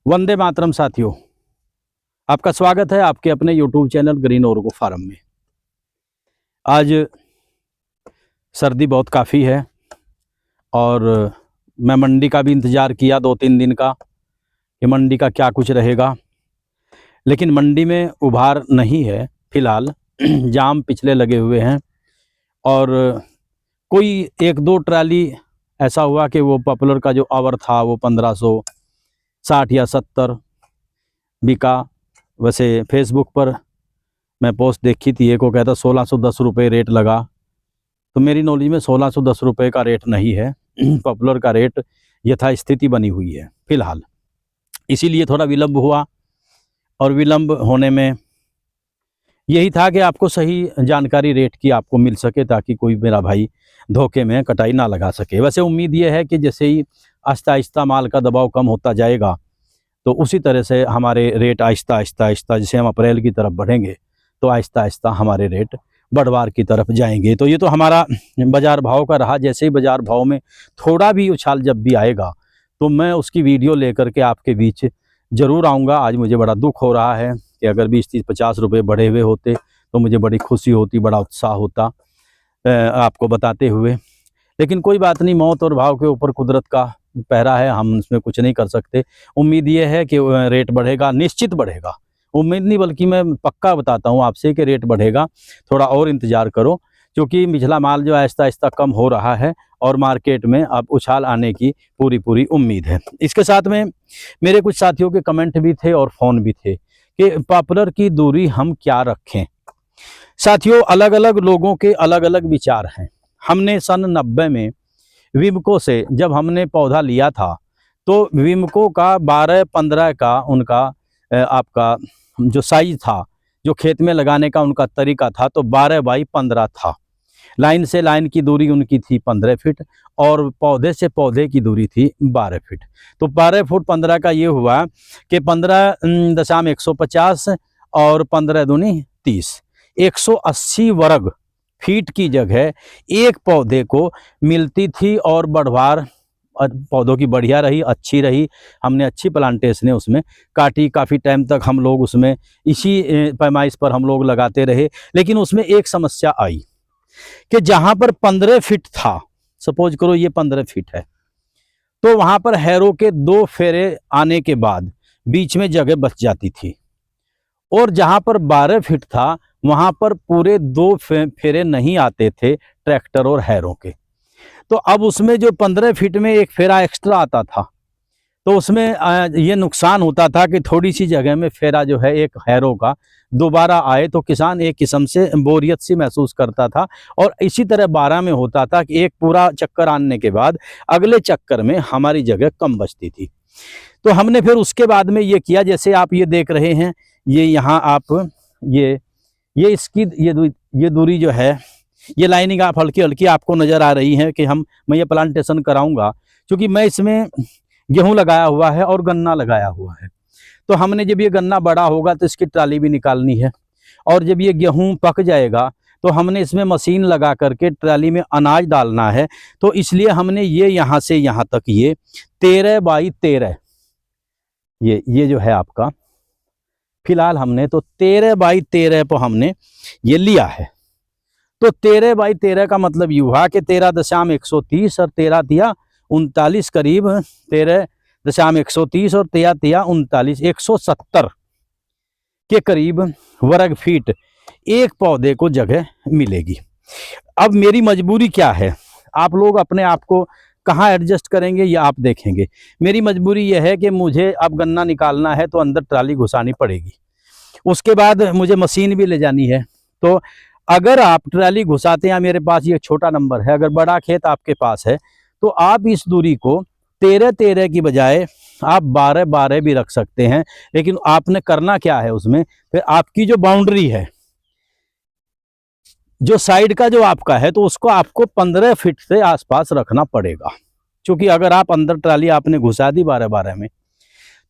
वंदे मातरम साथियों, आपका स्वागत है आपके अपने यूट्यूब चैनल ग्रीन ओर्गो फार्म में। आज सर्दी बहुत काफ़ी है और मैं मंडी का भी इंतज़ार किया 2-3 दिन का कि मंडी का क्या कुछ रहेगा, लेकिन मंडी में उभार नहीं है फ़िलहाल। जाम पिछले लगे हुए हैं और कोई 1-2 ट्राली ऐसा हुआ कि वो पॉपुलर का जो आवर था वो 1560 या 70 बिका। वैसे फेसबुक पर मैं पोस्ट देखी थी, एक को कहता 1610 रुपये रेट लगा, तो मेरी नॉलेज में 1610 रुपये का रेट नहीं है। पॉपुलर का रेट यथास्थिति बनी हुई है फ़िलहाल, इसीलिए थोड़ा विलम्ब हुआ। और विलम्ब होने में यही था कि आपको सही जानकारी रेट की आपको मिल सके, ताकि कोई मेरा भाई धोखे में कटाई ना लगा सके। वैसे उम्मीद ये है कि जैसे ही आहिस्ता आहिस्ता माल का दबाव कम होता जाएगा, तो उसी तरह से हमारे रेट आहिस्ता आहिस्ता जैसे हम अप्रैल की तरफ बढ़ेंगे तो आहिस्ता आहिस्ता हमारे रेट बढ़वार की तरफ जाएंगे। तो ये तो हमारा बाज़ार भाव का रहा। जैसे ही बाज़ार भाव में थोड़ा भी उछाल जब भी आएगा तो मैं उसकी वीडियो लेकर के आपके बीच ज़रूर आऊँगा। आज मुझे बड़ा दुख हो रहा है कि अगर 20-30-50 रुपये बढ़े हुए होते तो मुझे बड़ी खुशी होती, बड़ा उत्साह होता आपको बताते हुए। लेकिन कोई बात नहीं, मौत और भाव के ऊपर कुदरत का पहरा है, हम इसमें कुछ नहीं कर सकते। उम्मीद ये है कि रेट बढ़ेगा, निश्चित बढ़ेगा। उम्मीद नहीं बल्कि मैं पक्का बताता हूँ आपसे कि रेट बढ़ेगा। थोड़ा और इंतज़ार करो, क्योंकि निचला माल जो आहिस्ता आहिस्ता कम हो रहा है और मार्केट में अब उछाल आने की पूरी उम्मीद है। इसके साथ में मेरे कुछ साथियों के कमेंट भी थे और फ़ोन भी थे कि पॉपुलर की दूरी हम क्या रखें। साथियों, अलग अलग लोगों के अलग अलग विचार हैं। हमने सन 90 में विमको से जब हमने पौधा लिया था, तो विमको का 12-15 का उनका आपका जो साइज था, जो खेत में लगाने का उनका तरीका था, तो 12x15 था। लाइन से लाइन की दूरी उनकी थी 15 फीट और पौधे से पौधे की दूरी थी 12 फीट। तो 12 फुट 15 का ये हुआ कि 15.150 और 15 दूनी 30, 180 वर्ग फीट की जगह एक पौधे को मिलती थी। और बढ़वार पौधों की बढ़िया रही, अच्छी रही। हमने अच्छी प्लांटेशन उसमें काटी, काफ़ी टाइम तक हम लोग उसमें इसी पैमाइश पर हम लोग लगाते रहे। लेकिन उसमें एक समस्या आई कि जहाँ पर 15 फीट था, सपोज करो ये 15 फीट है, तो वहाँ पर हैरो के 2 फेरे आने के बाद बीच में जगह बच जाती थी। और जहाँ पर 12 फीट था वहाँ पर पूरे 2 फेरे नहीं आते थे ट्रैक्टर और हैरों के। तो अब उसमें जो 15 फीट में एक फेरा एक्स्ट्रा आता था, तो उसमें ये नुकसान होता था कि थोड़ी सी जगह में फेरा जो है एक हैरो का दोबारा आए तो किसान एक किस्म से बोरियत सी महसूस करता था। और इसी तरह 12 में होता था कि एक पूरा चक्कर आने के बाद अगले चक्कर में हमारी जगह कम बचती थी। तो हमने फिर उसके बाद में ये किया, जैसे आप ये देख रहे हैं, ये यहाँ आप ये इसकी ये दूरी जो है, ये लाइनिंग आप हल्की हल्की आपको नज़र आ रही है कि मैं ये प्लांटेशन कराऊंगा, क्योंकि मैं इसमें गेहूं लगाया हुआ है और गन्ना लगाया हुआ है। तो हमने जब ये गन्ना बड़ा होगा तो इसकी ट्राली भी निकालनी है, और जब ये गेहूं पक जाएगा तो हमने इसमें मशीन लगा करके ट्राली में अनाज डालना है। तो इसलिए हमने ये यहाँ से यहाँ तक ये 13x13 ये जो है आपका, फिलहाल हमने तो 13x13 पर हमने ये लिया है। तो 13x13 का मतलब ये हुआ कि 13.130 और 13 तिया 39, करीब 13.130 और 13 तिया 39, 170 के करीब वर्ग फीट एक पौधे को जगह मिलेगी। अब मेरी मजबूरी क्या है, आप लोग अपने आप को कहाँ एडजस्ट करेंगे ये आप देखेंगे। मेरी मजबूरी यह है कि मुझे अब गन्ना निकालना है तो अंदर ट्राली घुसानी पड़ेगी, उसके बाद मुझे मशीन भी ले जानी है। तो अगर आप ट्राली घुसाते हैं, मेरे पास ये छोटा नंबर है, अगर बड़ा खेत आपके पास है तो आप इस दूरी को 13-13 की बजाय आप 12-12 भी रख सकते हैं। लेकिन आपने करना क्या है, उसमें फिर आपकी जो बाउंड्री है, जो साइड का जो आपका है, तो उसको आपको 15 फीट से आसपास रखना पड़ेगा। क्योंकि अगर आप अंदर ट्राली आपने घुसा दी 12-12 में,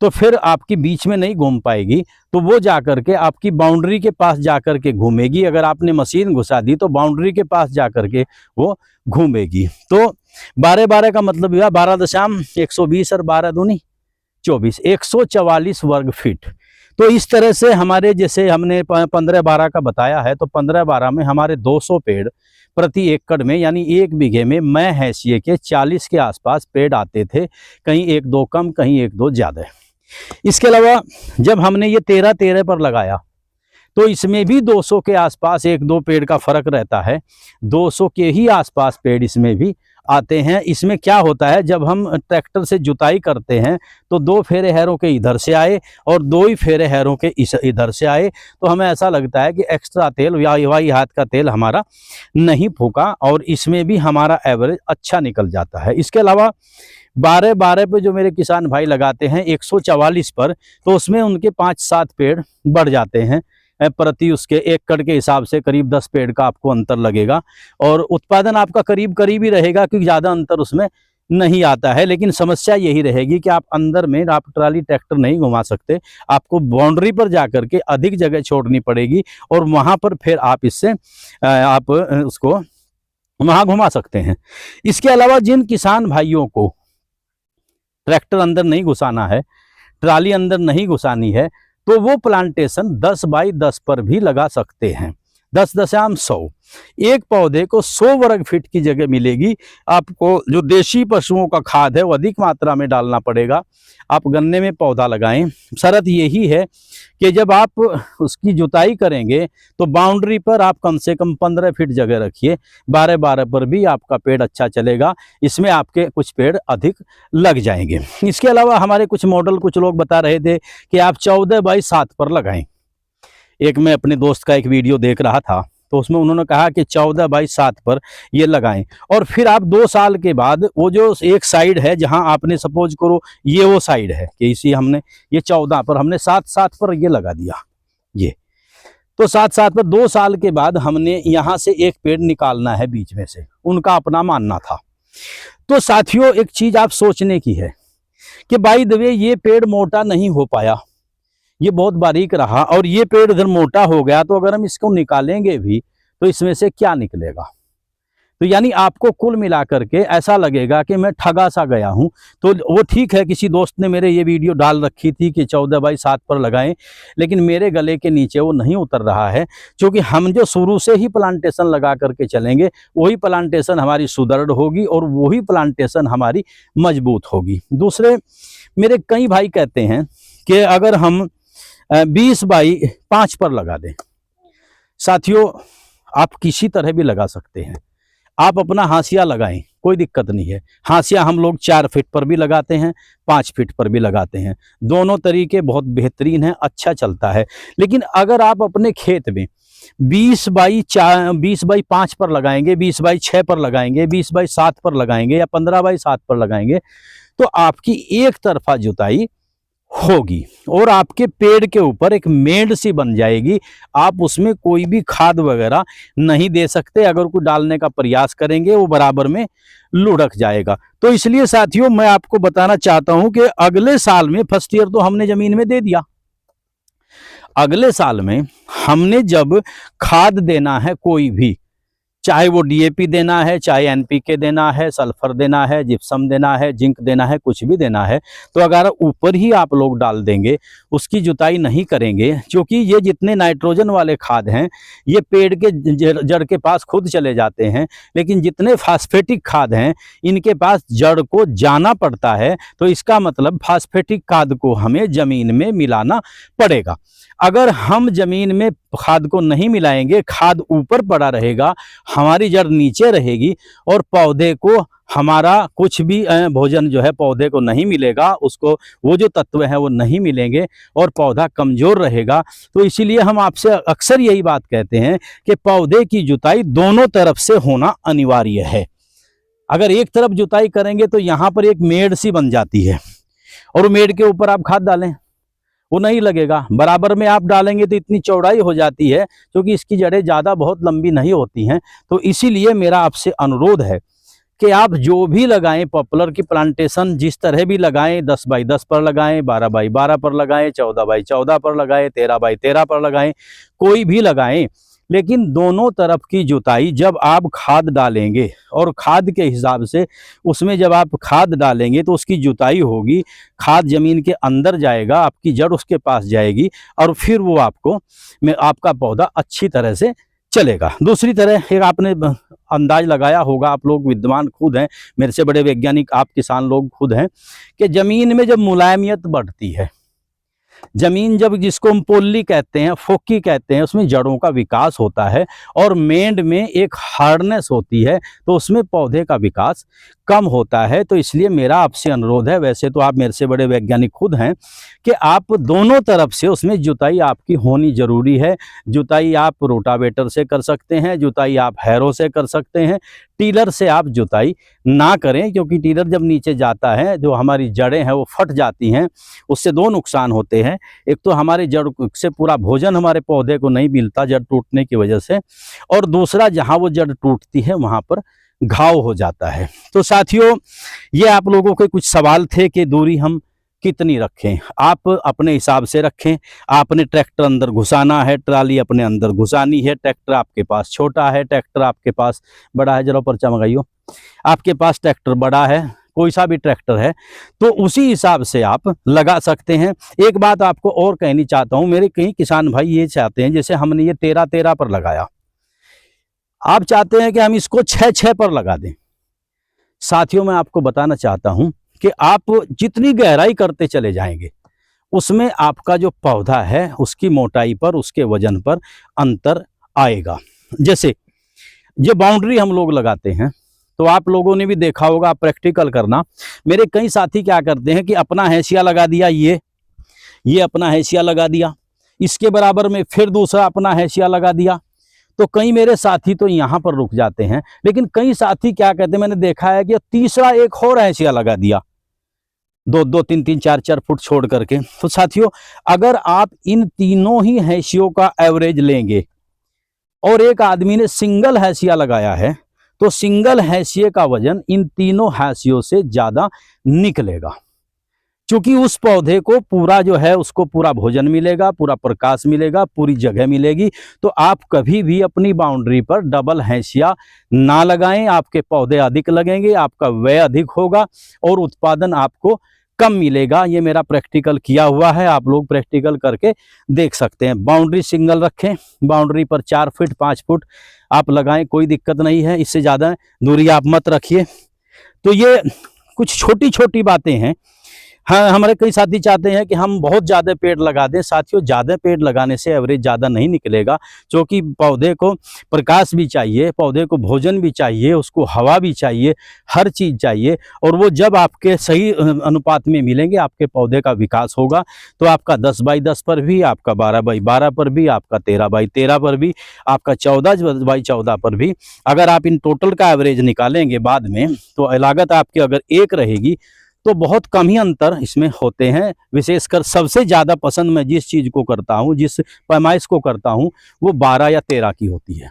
तो फिर आपकी बीच में नहीं घूम पाएगी, तो वो जाकर के आपकी बाउंड्री के पास जाकर के घूमेगी। अगर आपने मशीन घुसा दी तो बाउंड्री के पास जाकर के वो घूमेगी। तो 12-12 का मतलब हुआ 12.120 और 12 दूनी 24, 144 वर्ग फीट। तो इस तरह से हमारे, जैसे हमने 15-12 का बताया है, तो 15-12 में हमारे 200 पेड़ प्रति एकड़ में, यानी 1 बीघे में मैं हैसिए के 40 के आसपास पेड़ आते थे, कहीं 1-2 कम, कहीं 1-2 ज़्यादा। इसके अलावा जब हमने ये 13-13 पर लगाया तो इसमें भी 200 के आसपास 1-2 पेड़ का फर्क रहता है, 200 के ही आसपास पेड़ इसमें भी आते हैं। इसमें क्या होता है, जब हम ट्रैक्टर से जुताई करते हैं तो 2 फेरे हैरों के इधर से आए और 2 ही फेरे हैरों के इधर से आए, तो हमें ऐसा लगता है कि एक्स्ट्रा तेल या हवाई हाथ का तेल हमारा नहीं फूका, और इसमें भी हमारा एवरेज अच्छा निकल जाता है। इसके अलावा 12-12 पे जो मेरे किसान भाई लगाते हैं 144 पर, तो उसमें उनके 5-7 पेड़ बढ़ जाते हैं प्रति उसके एकड़ के हिसाब से, करीब 10 पेड़ का आपको अंतर लगेगा, और उत्पादन आपका करीब करीब ही रहेगा, क्योंकि ज़्यादा अंतर उसमें नहीं आता है। लेकिन समस्या यही रहेगी कि आप अंदर में आप ट्राली ट्रैक्टर नहीं घुमा सकते, आपको बाउंड्री पर जाकर के अधिक जगह छोड़नी पड़ेगी, और वहाँ पर फिर आप इससे आप उसको वहाँ घुमा सकते हैं। इसके अलावा जिन किसान भाइयों को ट्रैक्टर अंदर नहीं घुसाना है, ट्राली अंदर नहीं घुसानी है, तो वो प्लांटेशन 10 बाई 10 पर भी लगा सकते हैं। 10-100 एक पौधे को 100 वर्ग फीट की जगह मिलेगी। आपको जो देशी पशुओं का खाद है वो अधिक मात्रा में डालना पड़ेगा। आप गन्ने में पौधा लगाएं। शर्त यही है कि जब आप उसकी जुताई करेंगे तो बाउंड्री पर आप कम से कम 15 फीट जगह रखिए। 12-12 पर भी आपका पेड़ अच्छा चलेगा, इसमें आपके कुछ पेड़ अधिक लग जाएंगे। इसके अलावा हमारे कुछ मॉडल, कुछ लोग बता रहे थे कि आप 14 बाई 7 पर लगाएं। एक मैं अपने दोस्त का एक वीडियो देख रहा था, तो उसमें उन्होंने कहा कि 14 बाई 7 पर ये लगाएं, और फिर आप 2 साल के बाद वो जो एक साइड है जहां आपने सपोज करो ये वो साइड है कि इसी हमने ये 14 पर हमने 7-7 पर ये लगा दिया, ये तो 7-7 पर 2 साल के बाद हमने यहाँ से एक पेड़ निकालना है बीच में से, उनका अपना मानना था। तो साथियों एक चीज आप सोचने की है कि बाय द वे ये पेड़ मोटा नहीं हो पाया, ये बहुत बारीक रहा, और ये पेड़ इधर मोटा हो गया, तो अगर हम इसको निकालेंगे भी तो इसमें से क्या निकलेगा। तो यानी आपको कुल मिलाकर के ऐसा लगेगा कि मैं ठगा सा गया हूं। तो वो ठीक है, किसी दोस्त ने मेरे ये वीडियो डाल रखी थी कि 14 बाई 7 पर लगाएं, लेकिन मेरे गले के नीचे वो नहीं उतर रहा है, क्योंकि हम जो शुरू से ही प्लांटेशन लगा करके चलेंगे वही प्लांटेशन हमारी सुदृढ़ होगी और वही प्लांटेशन हमारी मजबूत होगी। दूसरे मेरे कई भाई कहते हैं कि अगर हम 20 बाई 5 पर लगा दें। साथियों आप किसी तरह भी लगा सकते हैं, आप अपना हाशिया लगाएं, कोई दिक्कत नहीं है। हाशिया हम लोग 4 फीट पर भी लगाते हैं, 5 फीट पर भी लगाते हैं, दोनों तरीके बहुत बेहतरीन हैं, अच्छा चलता है। लेकिन अगर आप अपने खेत में 20 बाई 5 पर लगाएंगे, 20 बाई 6 पर लगाएंगे, 20 बाई 7 पर लगाएंगे या 15 बाई 7 पर लगाएंगे, तो आपकी एक तरफा जुताई होगी और आपके पेड़ के ऊपर एक मेड़ सी बन जाएगी। आप उसमें कोई भी खाद वगैरह नहीं दे सकते, अगर कोई डालने का प्रयास करेंगे वो बराबर में लुढ़क जाएगा। तो इसलिए साथियों मैं आपको बताना चाहता हूं कि अगले साल में, फर्स्ट ईयर तो हमने जमीन में दे दिया, अगले साल में हमने जब खाद देना है कोई भी, चाहे वो डीएपी देना है, चाहे एनपीके देना है, सल्फर देना है, जिप्सम देना है, जिंक देना है, कुछ भी देना है, तो अगर ऊपर ही आप लोग डाल देंगे, उसकी जुताई नहीं करेंगे, क्योंकि ये जितने नाइट्रोजन वाले खाद हैं ये पेड़ के जड़ के पास खुद चले जाते हैं, लेकिन जितने फास्फेटिक खाद हैं इनके पास जड़ को जाना पड़ता है। तो इसका मतलब फास्फेटिक खाद को हमें जमीन में मिलाना पड़ेगा। अगर हम जमीन में खाद को नहीं मिलाएंगे, खाद ऊपर पड़ा रहेगा, हमारी जड़ नीचे रहेगी और पौधे को हमारा कुछ भी भोजन जो है पौधे को नहीं मिलेगा, उसको वो जो तत्व हैं वो नहीं मिलेंगे और पौधा कमज़ोर रहेगा। तो इसीलिए हम आपसे अक्सर यही बात कहते हैं कि पौधे की जुताई दोनों तरफ से होना अनिवार्य है। अगर एक तरफ जुताई करेंगे तो यहाँ पर एक मेड़ सी बन जाती है और मेड़ के ऊपर आप खाद डालें वो नहीं लगेगा। बराबर में आप डालेंगे तो इतनी चौड़ाई हो जाती है, क्योंकि इसकी जड़ें ज़्यादा बहुत लंबी नहीं होती हैं। तो इसीलिए मेरा आपसे अनुरोध है कि आप जो भी लगाएं, पॉपुलर की प्लांटेशन जिस तरह भी लगाएं, 10 बाई 10 पर लगाएं, 12 बाई 12 पर लगाएं, 14 बाई 14 पर लगाएं, 13 बाई 13 पर लगाएं, कोई भी लगाएं, लेकिन दोनों तरफ की जुताई जब आप खाद डालेंगे और खाद के हिसाब से उसमें जब आप खाद डालेंगे तो उसकी जुताई होगी, खाद ज़मीन के अंदर जाएगा, आपकी जड़ उसके पास जाएगी और फिर वो आपका पौधा अच्छी तरह से चलेगा। दूसरी तरह एक आपने अंदाज लगाया होगा, आप लोग विद्वान खुद हैं, मेरे से बड़े वैज्ञानिक आप किसान लोग खुद हैं, कि ज़मीन में जब मुलायमियत बढ़ती है, जमीन जब जिसको हम पोल्ली कहते हैं, फोकी कहते हैं, उसमें जड़ों का विकास होता है और मेंड में एक हार्डनेस होती है, तो उसमें पौधे का विकास कम होता है। तो इसलिए मेरा आपसे अनुरोध है, वैसे तो आप मेरे से बड़े वैज्ञानिक खुद हैं, कि आप दोनों तरफ से उसमें जुताई आपकी होनी जरूरी है। जुताई आप रोटावेटर से कर सकते हैं, जुताई आप हैरो से कर सकते हैं, टीलर से आप जुताई ना करें, क्योंकि टीलर जब नीचे जाता है जो हमारी जड़ें हैं वो फट जाती हैं। उससे दो नुकसान होते हैं, एक तो हमारे जड़ से पूरा भोजन हमारे पौधे को नहीं मिलता जड़ टूटने की वजह से, और दूसरा जहाँ वो जड़ टूटती है वहाँ पर घाव हो जाता है। तो साथियों, ये आप लोगों के कुछ सवाल थे कि दूरी हम कितनी रखें। आप अपने हिसाब से रखें। आपने ट्रैक्टर अंदर घुसाना है, ट्राली अपने अंदर घुसानी है, ट्रैक्टर आपके पास छोटा है, ट्रैक्टर आपके पास बड़ा है, जरा पर्चा मंगाइयो, आपके पास ट्रैक्टर बड़ा है, कोई सा भी ट्रैक्टर है, तो उसी हिसाब से आप लगा सकते हैं। एक बात आपको और कहनी चाहता हूं, मेरे कई किसान भाई ये चाहते हैं, जैसे हमने ये 13-13 पर लगाया, आप चाहते हैं कि हम इसको 6-6 पर लगा दें। साथियों, मैं आपको बताना चाहता हूं कि आप जितनी गहराई करते चले जाएंगे उसमें आपका जो पौधा है उसकी मोटाई पर, उसके वजन पर अंतर आएगा। जैसे जो बाउंड्री हम लोग लगाते हैं, तो आप लोगों ने भी देखा होगा, आप प्रैक्टिकल करना। मेरे कई साथी क्या करते हैं कि अपना हैसिया लगा दिया, ये अपना हैसिया लगा दिया, इसके बराबर में फिर दूसरा अपना हैसिया लगा दिया, तो कई मेरे साथी तो यहाँ पर रुक जाते हैं। लेकिन कई साथी क्या कहते हैं, मैंने देखा है कि तीसरा एक और हैसिया लगा दिया, 2-2, 3-3, 4-4 फुट छोड़ करके। तो साथियों, अगर आप इन तीनों ही हैसियों का एवरेज लेंगे और एक आदमी ने सिंगल हैसिया लगाया है, तो सिंगल हैसिये का वजन इन तीनों हैसियों से ज्यादा निकलेगा, क्योंकि उस पौधे को पूरा जो है उसको पूरा भोजन मिलेगा, पूरा प्रकाश मिलेगा, पूरी जगह मिलेगी। तो आप कभी भी अपनी बाउंड्री पर डबल हैसिया ना लगाएं, आपके पौधे अधिक लगेंगे, आपका व्यय अधिक होगा और उत्पादन आपको कम मिलेगा। ये मेरा प्रैक्टिकल किया हुआ है, आप लोग प्रैक्टिकल करके देख सकते हैं। बाउंड्री सिंगल रखें, बाउंड्री पर 4 फुट 5 फुट आप लगाएं, कोई दिक्कत नहीं है, इससे ज़्यादा दूरी आप मत रखिए। तो ये कुछ छोटी छोटी बातें हैं। हाँ, हमारे कई साथी चाहते हैं कि हम बहुत ज़्यादा पेड़ लगा दें। साथियों, ज़्यादा पेड़ लगाने से एवरेज ज़्यादा नहीं निकलेगा, क्योंकि पौधे को प्रकाश भी चाहिए, पौधे को भोजन भी चाहिए, उसको हवा भी चाहिए, हर चीज़ चाहिए, और वो जब आपके सही अनुपात में मिलेंगे आपके पौधे का विकास होगा। तो आपका 10x10 पर भी, आपका 12x12 पर भी, आपका 13x13 पर भी, आपका 14x14 पर भी, अगर आप इन टोटल का एवरेज निकालेंगे बाद में, तो लागत आपकी अगर एक रहेगी तो बहुत कम ही अंतर इसमें होते हैं। विशेषकर सबसे ज़्यादा पसंद मैं जिस चीज़ को करता हूँ, जिस पैमाइश को करता हूँ, वो 12 या 13 की होती है,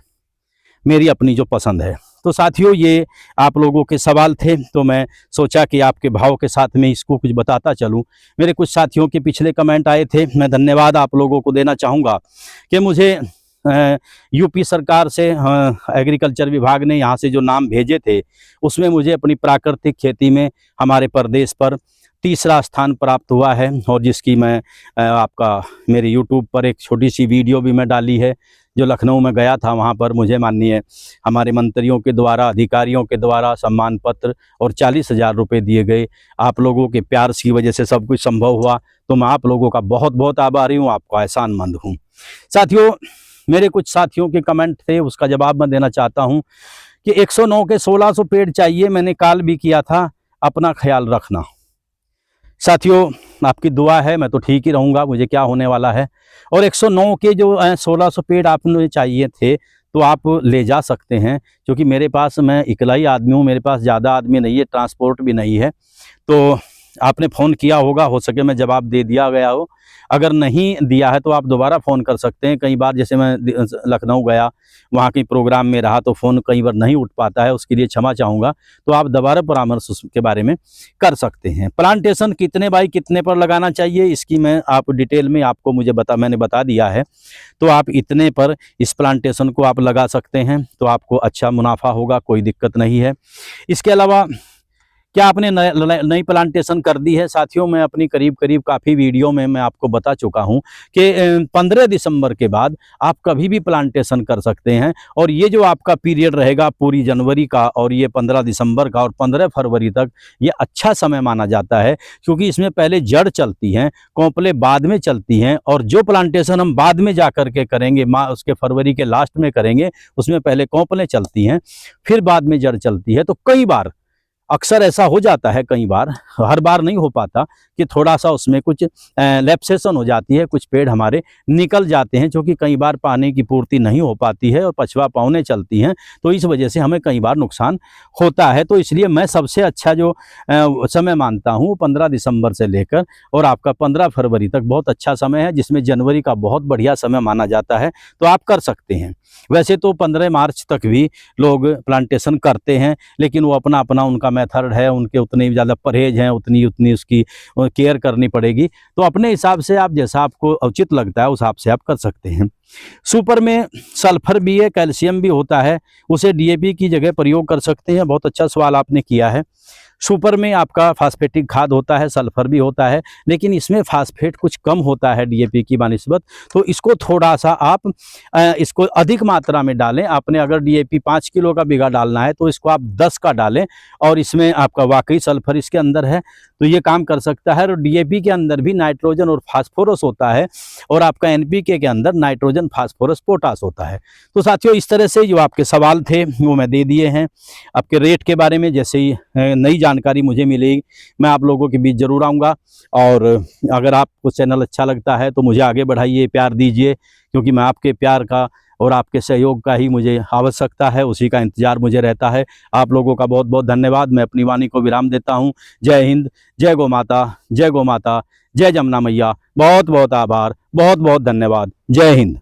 मेरी अपनी जो पसंद है। तो साथियों, ये आप लोगों के सवाल थे, तो मैं सोचा कि आपके भाव के साथ में इसको कुछ बताता चलूँ। मेरे कुछ साथियों के पिछले कमेंट आए थे, मैं धन्यवाद आप लोगों को देना चाहूँगा कि मुझे यूपी सरकार से एग्रीकल्चर विभाग ने यहाँ से जो नाम भेजे थे, उसमें मुझे अपनी प्राकृतिक खेती में हमारे प्रदेश पर तीसरा स्थान प्राप्त हुआ है, और जिसकी मैं आपका मेरे यूट्यूब पर एक छोटी सी वीडियो भी मैं डाली है। जो लखनऊ में गया था, वहाँ पर मुझे माननीय हमारे मंत्रियों के द्वारा, अधिकारियों के द्वारा सम्मान पत्र और 40,000 रुपये दिए गए। आप लोगों के प्यार की वजह से सब कुछ संभव हुआ, तो मैं आप लोगों का बहुत बहुत आभारी हूँ, आपका एहसानमंद हूँ। साथियों, मेरे कुछ साथियों के कमेंट थे, उसका जवाब मैं देना चाहता हूं कि 109 के 1600 पेड़ चाहिए, मैंने कॉल भी किया था, अपना ख्याल रखना। साथियों, आपकी दुआ है, मैं तो ठीक ही रहूँगा, मुझे क्या होने वाला है। और 109 के जो 1600 पेड़ आपने चाहिए थे, तो आप ले जा सकते हैं, क्योंकि मेरे पास, मैं इकला ही आदमी हूँ, मेरे पास ज़्यादा आदमी नहीं है, ट्रांसपोर्ट भी नहीं है। तो आपने फ़ोन किया होगा, हो सके मैं जवाब दे दिया गया हो। अगर नहीं दिया है तो आप दोबारा फ़ोन कर सकते हैं। कई बार जैसे मैं लखनऊ गया, वहाँ के प्रोग्राम में रहा तो फ़ोन कई बार नहीं उठ पाता है, उसके लिए क्षमा चाहूँगा। तो आप दोबारा परामर्श उसके बारे में कर सकते हैं। प्लांटेशन कितने बाई कितने पर लगाना चाहिए, इसकी मैं आप डिटेल में आपको मैंने बता दिया है। तो आप इतने पर इस प्लांटेशन को आप लगा सकते हैं, तो आपको अच्छा मुनाफा होगा, कोई दिक्कत नहीं है। इसके अलावा क्या आपने नई प्लांटेशन कर दी है? साथियों, मैं अपनी करीब काफ़ी वीडियो में मैं आपको बता चुका हूं कि 15 दिसंबर के बाद आप कभी भी प्लांटेशन कर सकते हैं। और ये जो आपका पीरियड रहेगा पूरी जनवरी का और ये 15 दिसंबर का और 15 फरवरी तक, ये अच्छा समय माना जाता है, क्योंकि इसमें पहले जड़ चलती हैं, कोंपलें बाद में चलती हैं। और जो प्लांटेशन हम बाद में जा कर के करेंगे, उसके फरवरी के लास्ट में करेंगे, उसमें पहले कोंपलें चलती हैं, फिर बाद में जड़ चलती है। तो कई बार अक्सर ऐसा हो जाता है, कई बार, हर बार नहीं हो पाता, कि थोड़ा सा उसमें कुछ लैप्सेशन हो जाती है, कुछ पेड़ हमारे निकल जाते हैं, क्योंकि कई बार पानी की पूर्ति नहीं हो पाती है और पछवा पौने चलती हैं, तो इस वजह से हमें कई बार नुकसान होता है। तो इसलिए मैं सबसे अच्छा जो समय मानता हूँ 15 दिसंबर से लेकर और आपका 15 फरवरी तक बहुत अच्छा समय है, जिसमें जनवरी का बहुत बढ़िया समय माना जाता है, तो आप कर सकते हैं। वैसे तो 15 मार्च तक भी लोग प्लांटेशन करते हैं, लेकिन वो अपना अपना उनका मेथड है, उनके उतने ज़्यादा परहेज हैं, उतनी उसकी केयर करनी पड़ेगी। तो अपने हिसाब से आप जैसा आपको उचित लगता है उस हिसाब से आप कर सकते हैं। सुपर में सल्फर भी है, कैल्शियम भी होता है, उसे डीएपी की जगह प्रयोग कर सकते हैं। बहुत अच्छा सवाल आपने किया है। सुपर में आपका फास्फेटिक खाद होता है, सल्फर भी होता है, लेकिन इसमें फास्फेट कुछ कम होता है डीएपी की बनिस्बत, तो इसको थोड़ा सा आप इसको अधिक मात्रा में डालें। आपने अगर डीएपी 5 किलो का बीघा डालना है तो इसको आप 10 का डालें, और इसमें आपका वाकई सल्फर इसके अंदर है तो ये काम कर सकता है। और डीएपी के अंदर भी नाइट्रोजन और फास्फोरस होता है, और आपका एनपीके के अंदर नाइट्रोजन, फास्फोरस, पोटास होता है। तो साथियों, इस तरह से जो आपके सवाल थे वो मैं दे दिए हैं। आपके रेट के बारे में जैसे ही नई जानकारी मुझे मिलेगी मैं आप लोगों के बीच ज़रूर आऊँगा। और अगर आपको चैनल अच्छा लगता है तो मुझे आगे बढ़ाइए, प्यार दीजिए, क्योंकि मैं आपके प्यार का और आपके सहयोग का ही मुझे आवश्यकता है, उसी का इंतज़ार मुझे रहता है। आप लोगों का बहुत बहुत धन्यवाद। मैं अपनी वाणी को विराम देता हूँ। जय हिंद, जय गौ माता, जय गौ माता, जय जमुना मैया। बहुत बहुत आभार, बहुत बहुत धन्यवाद। जय हिंद।